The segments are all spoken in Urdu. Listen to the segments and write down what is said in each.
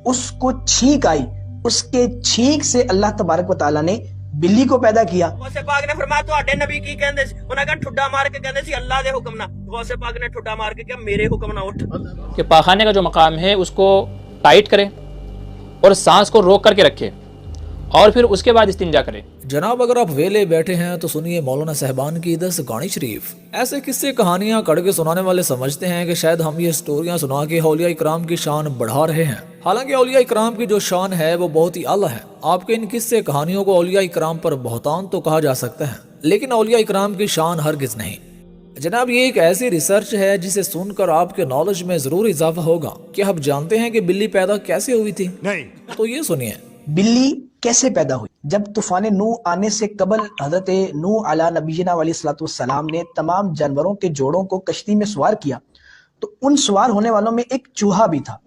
اس کو چھینک آئی، اس کے چھینک سے اللہ تبارک و تعالیٰ نے بلی کو پیدا کیا۔ غوث پاک نے فرمایا تواڈے نبی کی کہندے سی، انہاں کہا ٹھڈا مار کے کہندے سی اللہ دے حکم نہ، غوث پاک نے ٹھڈا مار کے کہا میرے حکم نہ اٹھ۔ کہ پاخانے کا جو مقام ہے اس کو ٹائٹ کرے اور سانس کو روک کر کے رکھے اور پھر اس کے بعد استنجا کرے۔ جناب اگر آپ ویلے بیٹھے ہیں تو سنیے مولانا صاحبان کی 10 گانی شریف۔ ایسے قصے کہانیاں کڑ کے سنانے والے سمجھتے ہیں کہ شاید ہم یہ سٹوریاں سنا کے اولیاء اکرام کی شان بڑھا رہے ہیں، حالانکہ اولیاء اکرام کی جو شان ہے وہ بہت ہی اعلیٰ ہے۔ آپ کے ان قصے کہانیوں کو اولیاء اکرام پر بہتان تو کہا جا سکتا ہے، لیکن اولیاء اکرام کی شان ہرگز نہیں۔ جناب یہ ایک ایسی ریسرچ ہے جسے سن کر آپ کے نالج میں ضرور اضافہ ہوگا۔ کیا آپ جانتے ہیں کہ بلی پیدا کیسے ہوئی تھی؟ نہیں تو یہ سنیے۔ بلی کیسے پیدا ہوئی؟ جب طوفان نوح آنے سے قبل حضرت نوح علیہ نبینا علیہ الصلوۃ والسلام نے تمام جانوروں کے جوڑوں کو کشتی میں سوار کیا تو ان سوار ہونے والوں میں ایک چوہا بھی تھا۔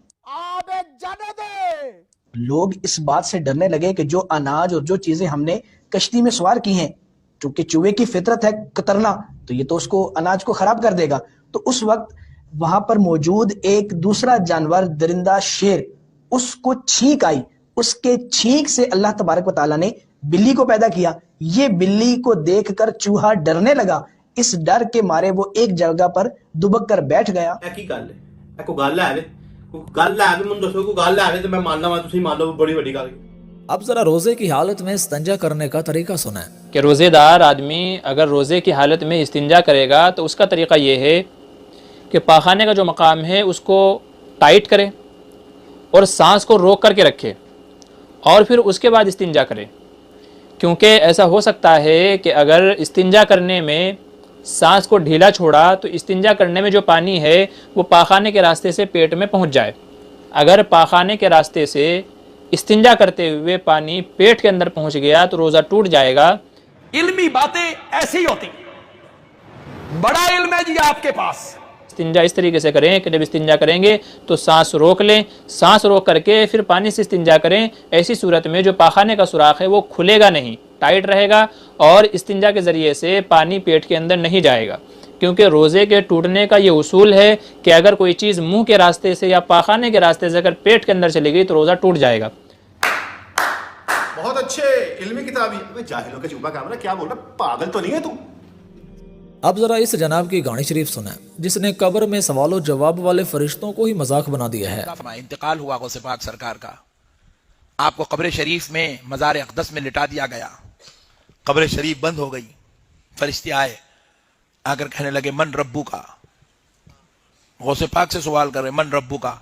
لوگ اس بات سے ڈرنے لگے کہ جو اناج اور جو چیزیں ہم نے کشتی میں سوار کی ہیں، چونکہ چوہے کی فطرت ہے کترنا، تو یہ تو اس کو اناج کو خراب کر دے گا۔ تو اس وقت وہاں پر موجود ایک دوسرا جانور درندہ شیر، اس کو چھینک آئی، اس کے چھینک سے اللہ تبارک و تعالیٰ نے بلی کو پیدا کیا۔ یہ بلی کو دیکھ کر چوہا ڈرنے لگا، اس ڈر کے مارے وہ ایک جگہ پر دبک کر بیٹھ گیا۔ کی گل ہے کوئی گل ہے گل ہے مجھے دسو کوئی گل ہے تو میں مان لوا، تسی مان لو بڑی بڑی گل۔ اب ذرا روزے کی حالت میں استنجا کرنے کا طریقہ سنیں کہ روزے دار آدمی اگر روزے کی حالت میں استنجا کرے گا تو اس کا طریقہ یہ ہے کہ پاخانے کا جو مقام ہے اس کو ٹائٹ کرے اور سانس کو روک کر کے رکھے اور پھر اس کے بعد استنجا کرے، کیونکہ ایسا ہو سکتا ہے کہ اگر استنجا کرنے میں سانس کو ڈھیلا چھوڑا تو استنجا کرنے میں جو پانی ہے وہ پاخانے کے راستے سے پیٹ میں پہنچ جائے۔ اگر پاخانے کے راستے سے استنجا کرتے ہوئے پانی پیٹ کے اندر پہنچ گیا تو روزہ ٹوٹ جائے گا۔ علمی باتیں ایسی ہوتی، بڑا علم ہے جی آپ کے پاس۔ استنجا اس طریقے سے کریں کہ جب استنجا کریں گے تو سانس روک لیں، سانس روک کر کے پھر پانی سے استنجا کریں۔ ایسی صورت میں جو پاخانے کا سوراخ ہے وہ کھلے گا نہیں، ٹائٹ رہے گا اور استنجا کے ذریعے سے پانی پیٹ کے اندر نہیں جائے گا، کیونکہ روزے کے ٹوٹنے کا یہ اصول ہے کہ اگر کوئی چیز منہ کے راستے سے یا پاخانے کے راستے سے اگر پیٹ کے اندر چلی گئی تو روزہ ٹوٹ جائے گا۔ بہت اچھے علمی کتابی، جاہلوں کا چوبا کام، کیا بول رہا، پاگل تو نہیں ہے تو؟ اب ذرا اس جناب کی گانی شریف سنیں جس نے قبر میں سوال و جواب والے فرشتوں کو ہی مذاق بنا دیا ہے۔ انتقال ہوا غوث پاک سرکار کا، آپ کو قبر شریف میں مزار اقدس میں لٹا دیا گیا، قبر شریف بند ہو گئی، فرشتے آئے آ کر کہنے لگے من ربو کا، غوث پاک سے سوال کر رہے من ربو کا۔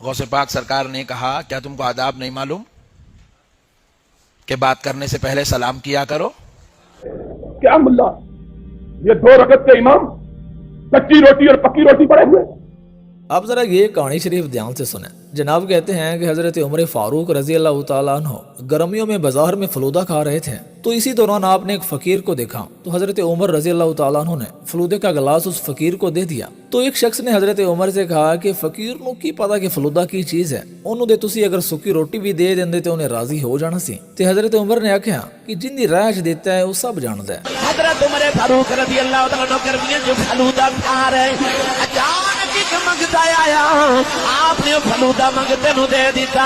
غوث پاک سرکار نے کہا کیا تم کو آداب نہیں معلوم کہ بات کرنے سے پہلے سلام کیا کرو؟ کیا ملا یہ 2 رکعت کے امام کچی روٹی اور پکی روٹی پڑے ہوئے؟ اب ذرا یہ کہانی شریف دھیان سے سنیں۔ جناب کہتے ہیں کہ حضرت عمر فاروق رضی اللہ تعالیٰ عنہ گرمیوں میں بازار میں فلودہ کھا رہے تھے تو اسی دوران آپ نے ایک فقیر کو دیکھا تو حضرت عمر رضی اللہ تعالیٰ عنہ نے فلودے کا گلاس اس فقیر کو دے دیا۔ تو ایک شخص نے حضرت عمر سے کہا کہ فقیر نو کی پتا کہ فلودہ کی چیز ہے، انہوں نے تسی اگر سکی روٹی بھی دے دیندے تے انہیں راضی ہو جانا سی۔ تے حضرت عمر نے آکھیا کہ جن دی رائج دیتا ہے وہ سب جاندا ہے۔ حضرت عمر فاروق رضی اللہ تعالیٰ عنہ گرمیاں جو فلودہ کھا رہے، اچانک ایک منگتا آیا، آپ نے فلودہ منگتے نو دے دیتا،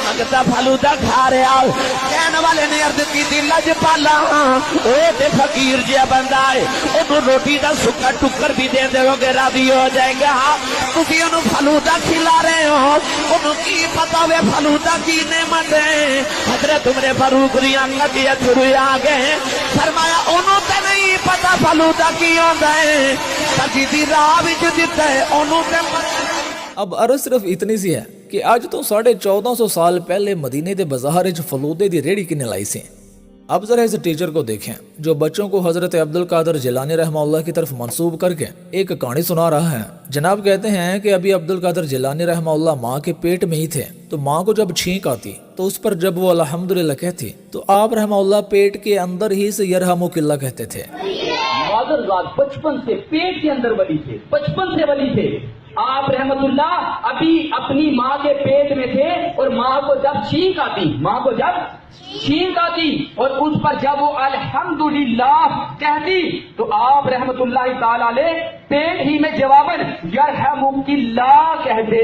منگتا فلودہ کھا رہا، کہنے والے نے عرض کی دی لج پالا اے تے فقیر جیا بندہ ہے، انہوں روٹی دا سکا ٹکر بھی دے دے گے راضی ہو جائے گا، تسی انہوں فلودہ کھلا رہے ہو، انہوں کی پتا وے فلودہ کی نعمت ہے۔ حضرت عمر فاروق دی آنکھاں دی اتھرو آ گئے، فرمایا انہوں تے نہیں پتا فلودہ کی ہوندا ہے، تاکہ دی راہ وچ دتا ہے انہوں تے۔ اب عرض صرف اتنی سی ہے کہ آج تو 1450 سال پہلے مدینے دے بازار وچ فلودے دی ریڑھی کنے لائی سی۔ اب ذرا اس ٹیچر کو دیکھیں جو بچوں کو حضرت عبد القادر جیلانی رحمہ اللہ کی طرف منسوب کر کے ایک کہانی سنا رہا ہے۔ جناب کہتے ہیں کہ ابھی عبد القادر جیلانی رحمہ اللہ ماں کے پیٹ میں ہی تھے تو ماں کو جب چھینک آتی تو اس پر جب وہ الحمدللہ کہتی تو آپ رحمہ اللہ پیٹ کے اندر ہی سے یرحمک اللہ کہتے تھے۔ بچپن سے پیٹ کے اندر ولی تھے، بچپن سے ولی تھے۔ آپ رحمت اللہ ابھی اپنی ماں کے پیٹ میں تھے اور ماں کو جب چھینک آتی اور اس پر جب وہ الحمدللہ کہتی تو آپ رحمت اللہ تعالی علیہ پیٹ ہی میں جواباً یرحمک اللہ کہتے۔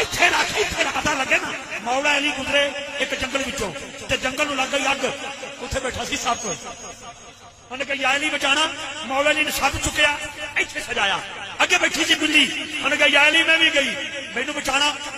ਇੱਥੇ ਨਾ ਪਤਾ ਲੱਗੇ ਨਾ ਮੌਲਾ ਅਲੀ ਗੁਜ਼ਰੇ ਇੱਕ ਜੰਗਲ ਵਿੱਚੋਂ ਤੇ ਜੰਗਲ ਨੂੰ ਲੱਗ ਗਈ ਅੱਗ। ਉੱਥੇ ਬੈਠਾ ਸੀ ਸੱਪ। ਉਹਨੇ ਕਿਹਾ ਯਾ ਅਲੀ ਬਚਾਣਾ। ਮੌਲਾ ਅਲੀ ਨੇ ਸੱਪ ਚੁੱਕਿਆ ਇੱਥੇ ਸਜਾਇਆ। ਅੱਗੇ ਬੈਠੀ ਸੀ ਬਿੱਲੀ। ਉਹਨੇ ਕਿਹਾ ਯਾ ਅਲੀ ਮੈਂ ਵੀ ਗਈ ਮੈਨੂੰ ਬਚਾਣਾ।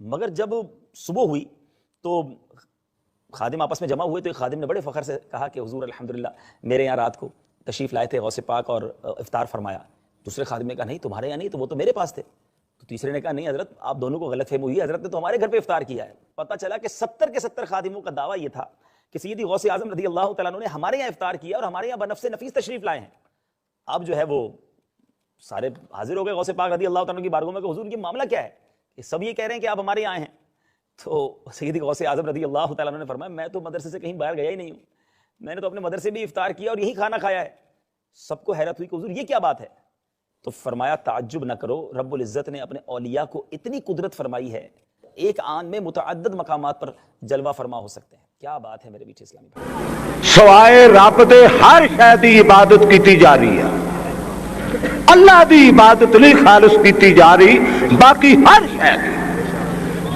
مگر جب صبح ہوئی تو خادم آپس میں جمع ہوئے تو ایک خادم نے بڑے فخر سے کہا کہ حضور الحمدللہ میرے یہاں رات کو تشریف لائے تھے غوث پاک اور افطار فرمایا. دوسرے خادم نے کہا نہیں تمہارے یہاں نہیں, تو وہ تو میرے پاس تھے. تو تیسرے نے کہا نہیں حضرت آپ دونوں کو غلط فہمی ہوئی, حضرت نے تو ہمارے گھر پہ افطار کیا ہے. پتہ چلا کہ 70 کے 70 خادموں کا دعویٰ یہ تھا کہ سیدی غوث اعظم رضی اللہ تعالیٰ عنہ نے ہمارے یہاں افطار کیا اور ہمارے یہاں بنفس نفیس تشریف لائے ہیں. اب جو ہے وہ سارے حاضر ہو گئے غوث پاک رضی اللہ تعالیٰ عنہ کی بارگاہ میں کہ حضور یہ معاملہ کیا ہے, کہ سب یہ کہہ رہے ہیں کہ آپ ہمارے یہاں آئے ہیں. تو سیدی غوث اعظم رضی اللہ تعالیٰ عنہ نے فرمایا میں تو مدرسے سے کہیں باہر گیا ہی نہیں ہوں, میں نے تو اپنے مدرسے بھی افطار کیا اور یہی کھانا کھایا ہے. سب کو حیرت ہوئی کہ حضور یہ کیا بات ہے. تو فرمایا تعجب نہ کرو, رب العزت نے اپنے اولیاء کو اتنی قدرت فرمائی ہے ایک آن میں متعدد مقامات پر جلوہ فرما ہو سکتے ہیں. کیا بات ہے میرے میٹھے اسلامی بھائی. سوائے رب دے ہر شے دی عبادت کیتی جا رہی ہے, اللہ دی عبادت نہیں خالص کیتی جا رہی, باقی ہر شے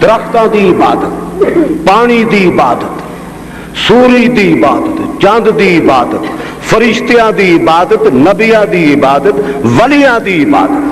درختوں دی عبادت, پانی دی عبادت, سورج دی عبادت, چاند دی عبادت, فرشتیاں دی عبادت, نبیاں دی عبادت, ولیاں دی عبادت,